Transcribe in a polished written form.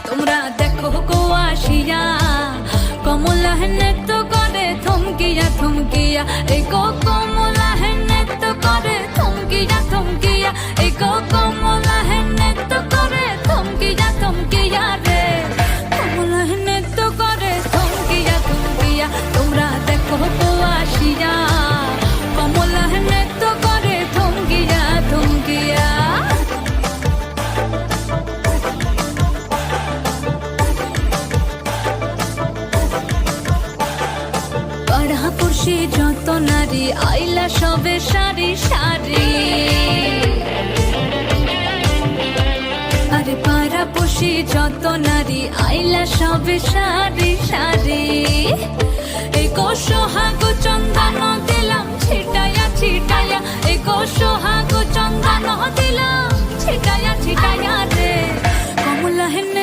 তোমরা দেখো গো আসিয়া কমলা হেনে তো করে থমকিয়া থমকিয়া এই গো কমলা হেনে তো করে থমকিয়া থমকিয়া এই গো কমলা হেনে তো করে থমকিয়া থমকিয়া রে কমলা হেনে তো করে থমকিয়া থমকিয়া তোমরা দেখো গো আসিয়া কমলা হেনে তো করে থমকিয়া থমকিয়া পাড়াপড়শি যত নারী আইলা সবে সারি সারি আরে পাড়াপড়শি যত নারী আইলা সবে সারি সারি এই গো সোহাগ চন্দন দিলাম ছিটায়া ছিটায়া এই গো সোহাগ চন্দন দিলাম ছিটায়া ছিটায়া রে কমলা হেনে